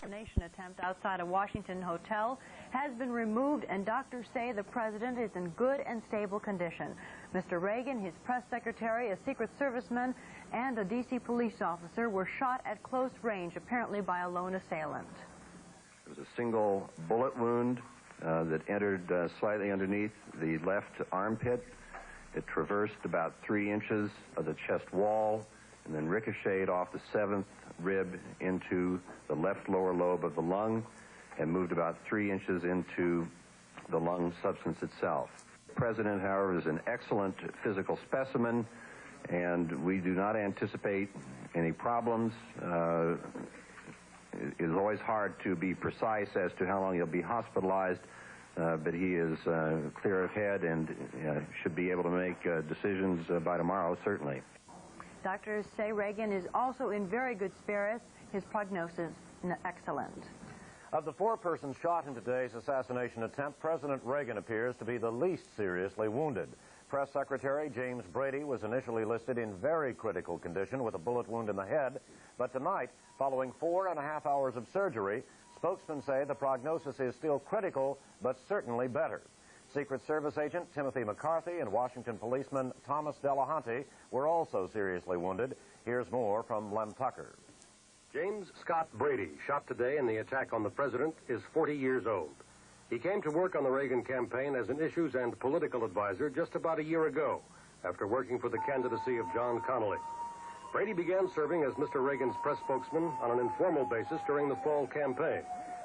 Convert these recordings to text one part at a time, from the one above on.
Assassination attempt outside a Washington hotel has been removed, and doctors say the president is in good and stable condition. Mr. Reagan, his press secretary, a Secret Serviceman, and a D.C. police officer were shot at close range, apparently by a lone assailant. There was a single bullet wound that entered slightly underneath the left armpit. It traversed about 3 inches of the chest wall and then ricocheted off the 7th rib into the left lower lobe of the lung and moved about 3 inches into the lung substance itself. The president, however, is an excellent physical specimen, and we do not anticipate any problems. It is always hard to be precise as to how long he'll be hospitalized, but he is clear of head and should be able to make decisions by tomorrow, certainly. Doctors say Reagan is also in very good spirits. His prognosis excellent. Of the 4 persons shot in today's assassination attempt, President Reagan appears to be the least seriously wounded. Press Secretary James Brady was initially listed in very critical condition with a bullet wound in the head, but tonight, following 4.5 hours of surgery, spokesmen say the prognosis is still critical, but certainly better. Secret Service agent Timothy McCarthy and Washington policeman Thomas Delahanty were also seriously wounded. Here's more from Lem Tucker. James Scott Brady, shot today in the attack on the president, is 40 years old. He came to work on the Reagan campaign as an issues and political advisor just about a year ago, after working for the candidacy of John Connally. Brady began serving as Mr. Reagan's press spokesman on an informal basis during the fall campaign.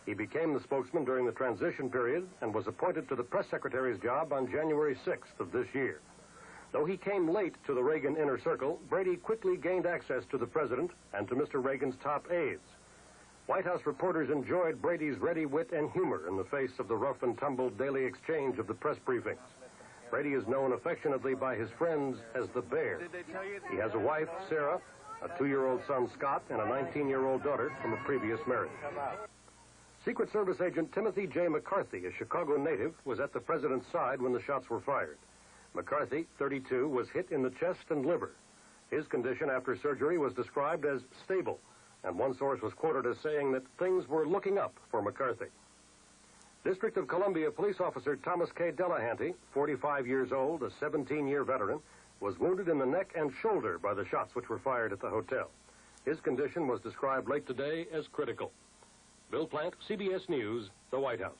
He became the spokesman during the transition period and was appointed to the press secretary's job on January 6th of this year. Though he came late to the Reagan inner circle, Brady quickly gained access to the president and to Mr. Reagan's top aides. White House reporters enjoyed Brady's ready wit and humor in the face of the rough and tumble daily exchange of the press briefings. Brady is known affectionately by his friends as the Bear. He has a wife, Sarah, a 2-year-old son, Scott, and a 19-year-old daughter from a previous marriage. Secret Service agent Timothy J. McCarthy, a Chicago native, was at the president's side when the shots were fired. McCarthy, 32, was hit in the chest and liver. His condition after surgery was described as stable, and one source was quoted as saying that things were looking up for McCarthy. District of Columbia police officer Thomas K. Delahanty, 45 years old, a 17-year veteran, was wounded in the neck and shoulder by the shots which were fired at the hotel. His condition was described late today as critical. Bill Plant, CBS News, the White House.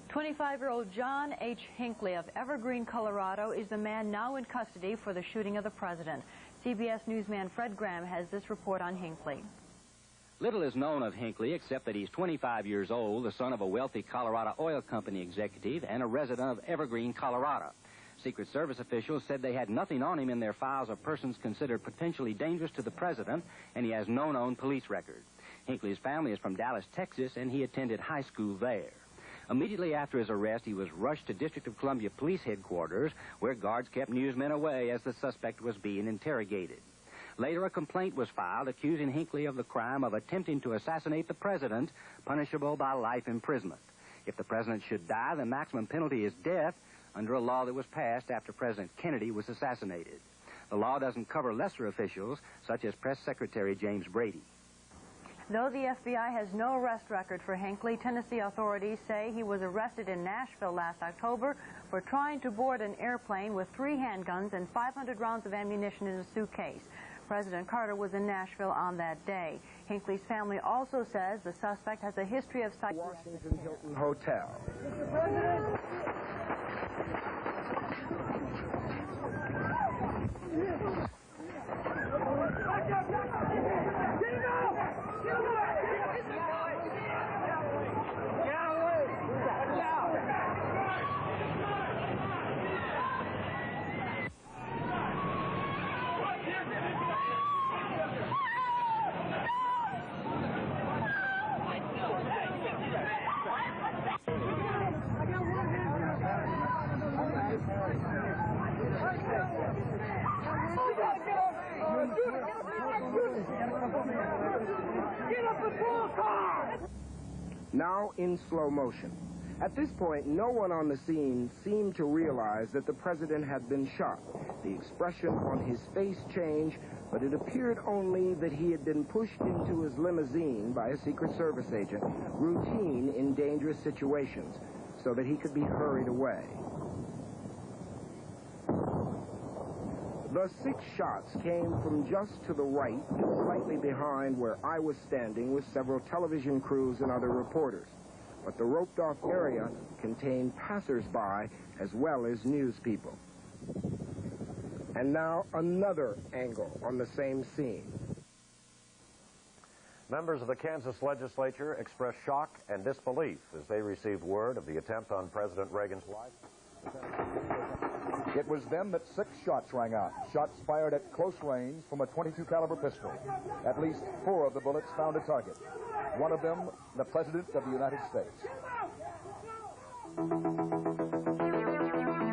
25-year-old John H. Hinckley of Evergreen, Colorado, is the man now in custody for the shooting of the president. CBS newsman Fred Graham has this report on Hinckley. Little is known of Hinckley except that he's 25 years old, the son of a wealthy Colorado oil company executive and a resident of Evergreen, Colorado. Secret Service officials said they had nothing on him in their files of persons considered potentially dangerous to the president, and he has no known police record. Hinckley's family is from Dallas, Texas, and he attended high school there. Immediately after his arrest, he was rushed to District of Columbia Police Headquarters, where guards kept newsmen away as the suspect was being interrogated. Later, a complaint was filed accusing Hinckley of the crime of attempting to assassinate the president, punishable by life imprisonment. If the president should die, the maximum penalty is death under a law that was passed after President Kennedy was assassinated. The law doesn't cover lesser officials, such as Press Secretary James Brady. Though the FBI has no arrest record for Hinckley, Tennessee authorities say he was arrested in Nashville last October for trying to board an airplane with 3 handguns and 500 rounds of ammunition in a suitcase. President Carter was in Nashville on that day. Hinckley's family also says the suspect has a history of Washington Hilton Hotel. Mr. President! Now in slow motion. At this point, no one on the scene seemed to realize that the president had been shot. The expression on his face changed but it appeared only that he had been pushed into his limousine by a Secret Service agent, routine in dangerous situations, so that he could be hurried away. The 6 shots came from just to the right, slightly behind where I was standing with several television crews and other reporters. But the roped-off area contained passers-by as well as news people. And now another angle on the same scene. Members of the Kansas legislature expressed shock and disbelief as they received word of the attempt on President Reagan's life. It was then that 6 shots rang out, shots fired at close range from a .22 caliber pistol. At least 4 of the bullets found a target. One of them, the President of the United States.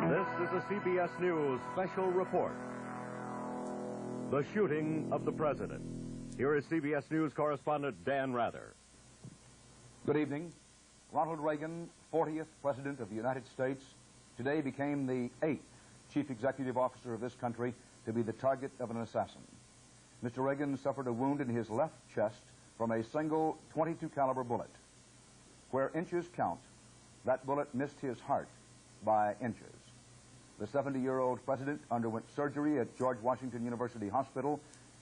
This is a CBS News Special Report. The shooting of the President. Here is CBS News correspondent Dan Rather. Good evening. Ronald Reagan, 40th President of the United States, today became the 8th Chief Executive Officer of this country to be the target of an assassin. Mr. Reagan suffered a wound in his left chest from a single .22 caliber bullet. Where inches count, that bullet missed his heart by inches. The 70-year-old president underwent surgery at George Washington University Hospital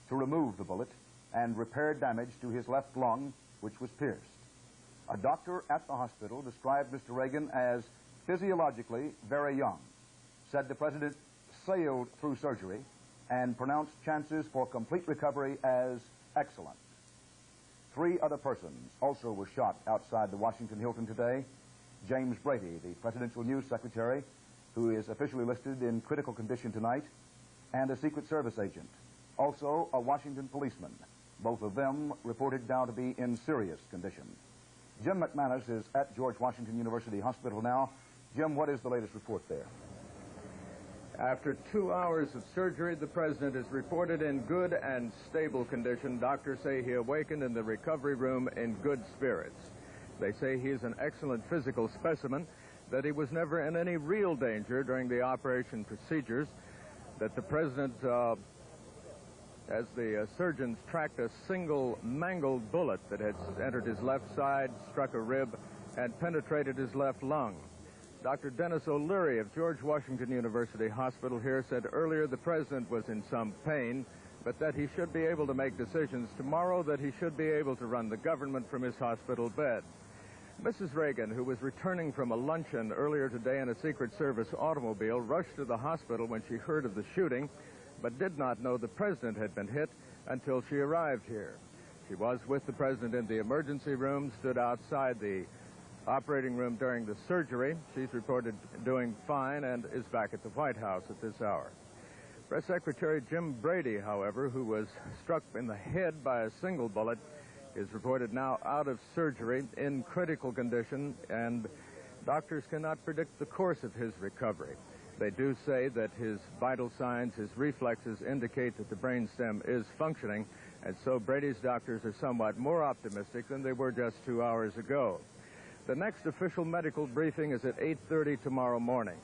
to remove the bullet and repair damage to his left lung, which was pierced. A doctor at the hospital described Mr. Reagan as physiologically very young, said the president sailed through surgery, and pronounced chances for complete recovery as excellent. 3 other persons also were shot outside the Washington Hilton today. James Brady, the presidential news secretary, who is officially listed in critical condition tonight, and a Secret Service agent. Also, a Washington policeman. Both of them reported now to be in serious condition. Jim McManus is at George Washington University Hospital now. Jim, what is the latest report there? After 2 hours of surgery, the president is reported in good and stable condition. Doctors say he awakened in the recovery room in good spirits. They say he is an excellent physical specimen, that he was never in any real danger during the operation procedures, that the president, as the surgeons tracked a single mangled bullet that had entered his left side, struck a rib, and penetrated his left lung. Dr. Dennis O'Leary of George Washington University Hospital here said earlier the president was in some pain, but that he should be able to make decisions tomorrow, that he should be able to run the government from his hospital bed. Mrs. Reagan, who was returning from a luncheon earlier today in a Secret Service automobile, rushed to the hospital when she heard of the shooting, but did not know the president had been hit until she arrived here. She was with the president in the emergency room, stood outside the operating room during the surgery. She's reported doing fine and is back at the White House at this hour. Press Secretary Jim Brady, however, who was struck in the head by a single bullet, is reported now out of surgery in critical condition, and doctors cannot predict the course of his recovery. They do say that his vital signs, his reflexes indicate that the brainstem is functioning, and so Brady's doctors are somewhat more optimistic than they were just 2 hours ago. The next official medical briefing is at 8:30 tomorrow morning.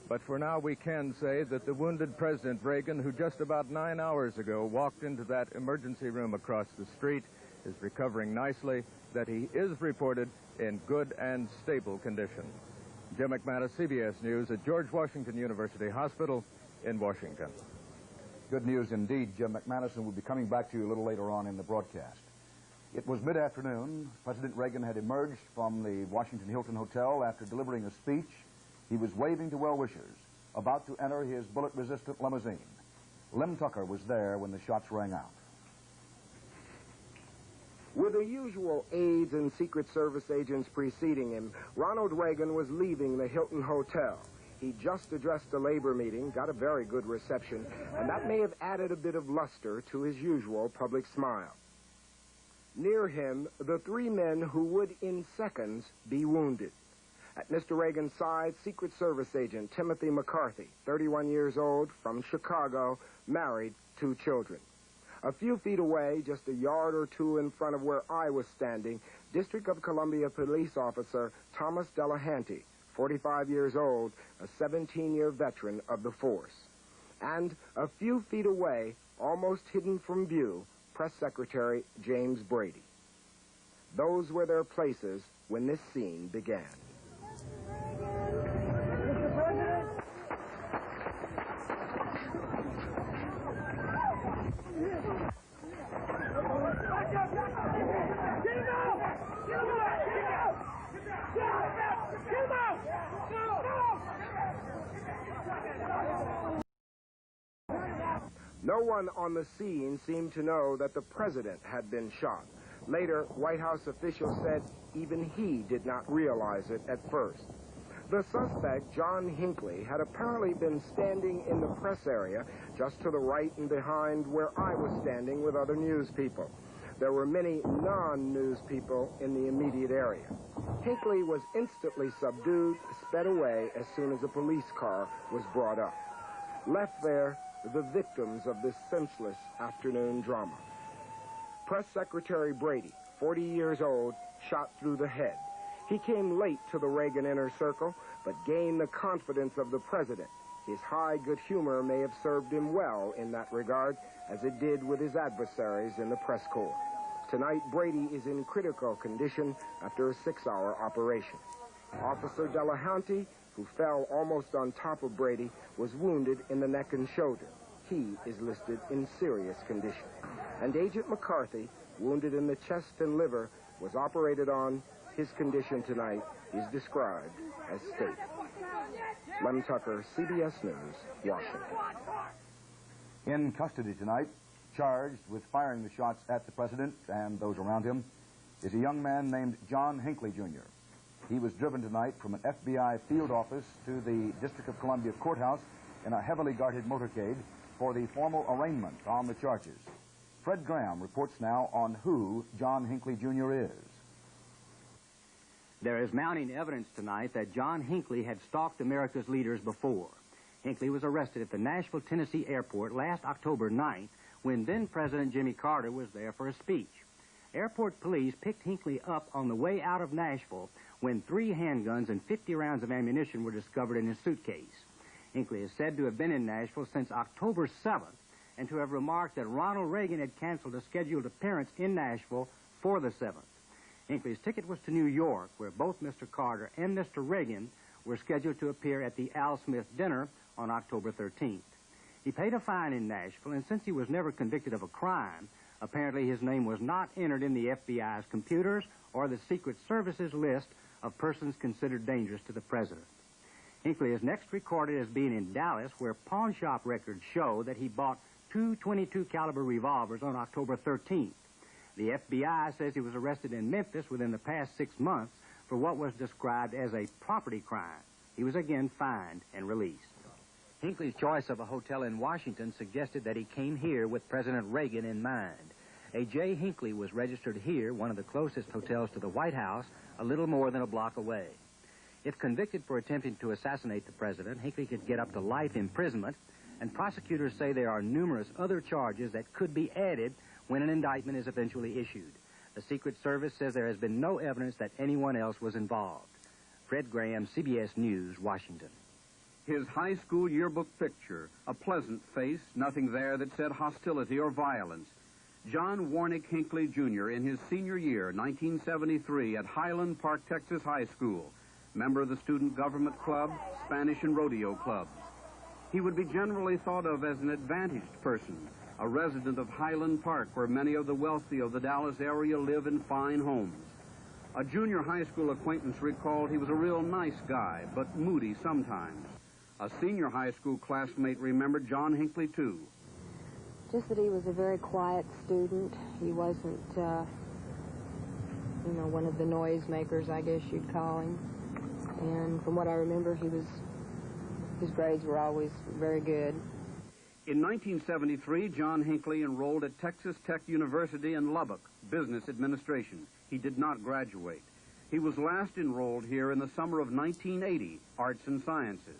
But for now, we can say that the wounded President Reagan, who just about 9 hours ago walked into that emergency room across the street, is recovering nicely, that he is reported in good and stable condition. Jim McManus, CBS News at George Washington University Hospital in Washington. Good news indeed, Jim McManus, and we'll be coming back to you a little later on in the broadcast. It was mid-afternoon. President Reagan had emerged from the Washington Hilton Hotel after delivering a speech. He was waving to well-wishers, about to enter his bullet-resistant limousine. Lem Tucker was there when the shots rang out. With the usual aides and Secret Service agents preceding him, Ronald Reagan was leaving the Hilton Hotel. He just addressed a labor meeting, got a very good reception, and that may have added a bit of luster to his usual public smile. Near him, the 3 men who would in seconds be wounded. At Mr. Reagan's side, Secret Service agent Timothy McCarthy, 31 years old, from Chicago, married, 2 children. A few feet away, just a yard or 2 in front of where I was standing, District of Columbia police officer Thomas Delahanty, 45 years old, a 17-year veteran of the force. And a few feet away, almost hidden from view, Press Secretary James Brady. Those were their places when this scene began. Mr. President. No one on the scene seemed to know that the president had been shot. Later, White House officials said even he did not realize it at first. The suspect, John Hinckley, had apparently been standing in the press area just to the right and behind where I was standing with other news people. There were many non-news people in the immediate area. Hinckley was instantly subdued, sped away as soon as a police car was brought up. Left there, the victims of this senseless afternoon drama. Press Secretary Brady, 40 years old, shot through the head. He came late to the Reagan inner circle, but gained the confidence of the president. His high good humor may have served him well in that regard, as it did with his adversaries in the press corps. Tonight, Brady is in critical condition after a 6-hour operation. Officer Delahanty, who fell almost on top of Brady, was wounded in the neck and shoulder. He is listed in serious condition. And Agent McCarthy, wounded in the chest and liver, was operated on. His condition tonight is described as stable. Lem Tucker, CBS News, Washington. In custody tonight, charged with firing the shots at the president and those around him, is a young man named John Hinckley Jr. He was driven tonight from an FBI field office to the District of Columbia courthouse in a heavily guarded motorcade for the formal arraignment on the charges. Fred Graham reports now on who John Hinckley Jr. is. There is mounting evidence tonight that John Hinckley had stalked America's leaders before. Hinckley was arrested at the Nashville, Tennessee airport last October 9th when then-President Jimmy Carter was there for a speech. Airport police picked Hinckley up on the way out of Nashville when 3 handguns and 50 rounds of ammunition were discovered in his suitcase. Hinckley is said to have been in Nashville since October 7th and to have remarked that Ronald Reagan had canceled a scheduled appearance in Nashville for the 7th. Hinckley's ticket was to New York, where both Mr. Carter and Mr. Reagan were scheduled to appear at the Al Smith dinner on October 13th. He paid a fine in Nashville, and since he was never convicted of a crime, apparently his name was not entered in the FBI's computers or the Secret Service's list of persons considered dangerous to the president. Hinckley is next recorded as being in Dallas, where pawn shop records show that he bought 2 .22 caliber revolvers on October 13th. The FBI says he was arrested in Memphis within the past 6 months for what was described as a property crime. He was again fined and released. Hinckley's choice of a hotel in Washington suggested that he came here with President Reagan in mind. A J. Hinckley was registered here, one of the closest hotels to the White House, a little more than a block away. If convicted for attempting to assassinate the president, Hinckley could get up to life imprisonment, and prosecutors say there are numerous other charges that could be added when an indictment is eventually issued. The Secret Service says there has been no evidence that anyone else was involved. Fred Graham, CBS News, Washington. His high school yearbook picture, a pleasant face, nothing there that said hostility or violence. John Warnick Hinckley Jr. in his senior year, 1973, at Highland Park, Texas High School, member of the Student Government Club, Spanish and Rodeo Clubs. He would be generally thought of as an advantaged person, a resident of Highland Park, where many of the wealthy of the Dallas area live in fine homes. A junior high school acquaintance recalled he was a real nice guy, but moody sometimes. A senior high school classmate remembered John Hinckley, too. Just that he was a very quiet student. He wasn't, one of the noisemakers, I guess you'd call him. And from what I remember, his grades were always very good. In 1973, John Hinckley enrolled at Texas Tech University in Lubbock, Business Administration. He did not graduate. He was last enrolled here in the summer of 1980, Arts and Sciences.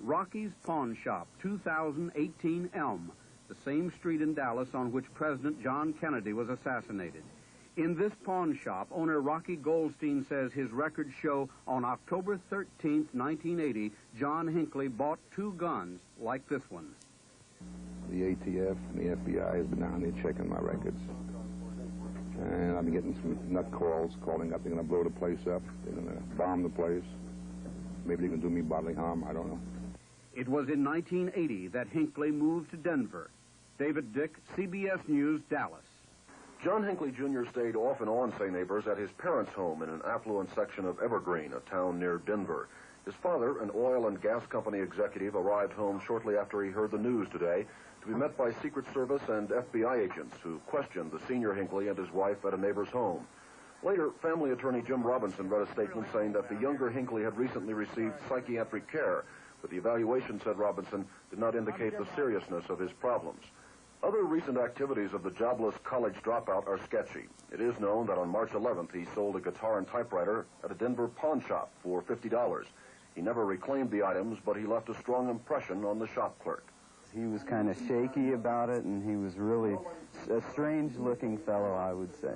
Rocky's Pawn Shop, 2018 Elm, the same street in Dallas on which President John Kennedy was assassinated. In this pawn shop, owner Rocky Goldstein says his records show on October 13th, 1980, John Hinckley bought 2 guns like this one. The ATF and the FBI has been down there checking my records. And I've been getting some nut calls calling up. They're going to blow the place up. They're going to bomb the place. Maybe they can do me bodily harm. I don't know. It was in 1980 that Hinckley moved to Denver. David Dick, CBS News, Dallas. John Hinckley Jr. stayed off and on, say neighbors, at his parents' home in an affluent section of Evergreen, a town near Denver. His father, an oil and gas company executive, arrived home shortly after he heard the news today to be met by Secret Service and FBI agents who questioned the senior Hinckley and his wife at a neighbor's home. Later, family attorney Jim Robinson read a statement saying that the younger Hinckley had recently received psychiatric care, but the evaluation, said Robinson, did not indicate the seriousness of his problems. Other recent activities of the jobless college dropout are sketchy. It is known that on March 11th, he sold a guitar and typewriter at a Denver pawn shop for $50. He never reclaimed the items, but he left a strong impression on the shop clerk. He was kind of shaky about it, and he was really a strange-looking fellow, I would say.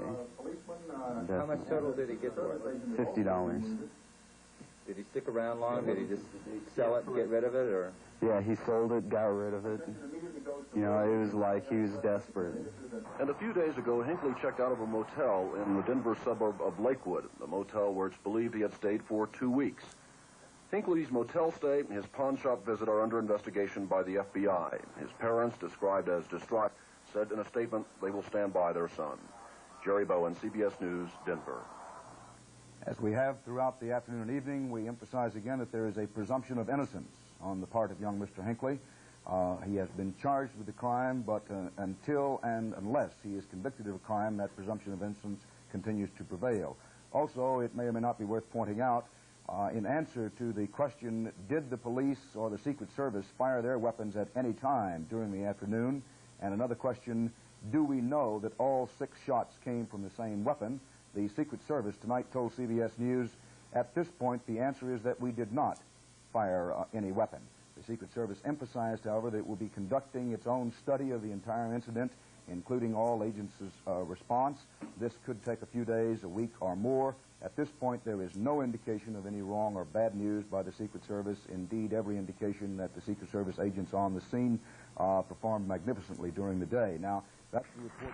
How much total did he get for it? $50. Did he stick around long? Did he just sell it and get rid of it, or? Yeah, he sold it, got rid of it. You know, it was like he was desperate. And a few days ago, Hinckley checked out of a motel in the Denver suburb of Lakewood, the motel where it's believed he had stayed for 2 weeks. Hinckley's motel stay and his pawn shop visit are under investigation by the FBI. His parents, described as distraught, said in a statement they will stand by their son. Jerry Bowen, CBS News, Denver. As we have throughout the afternoon and evening, we emphasize again that there is a presumption of innocence on the part of young Mr. Hinckley. He has been charged with the crime, but until and unless he is convicted of a crime, that presumption of innocence continues to prevail. Also, it may or may not be worth pointing out, in answer to the question, did the police or the Secret Service fire their weapons at any time during the afternoon? And another question, do we know that all 6 shots came from the same weapon? The Secret Service tonight told CBS News, at this point, the answer is that we did not fire any weapon. The Secret Service emphasized, however, that it will be conducting its own study of the entire incident, including all agents' response. This could take a few days, a week, or more. At this point, there is no indication of any wrong or bad news by the Secret Service. Indeed, every indication that the Secret Service agents on the scene performed magnificently during the day. Now, that's the report.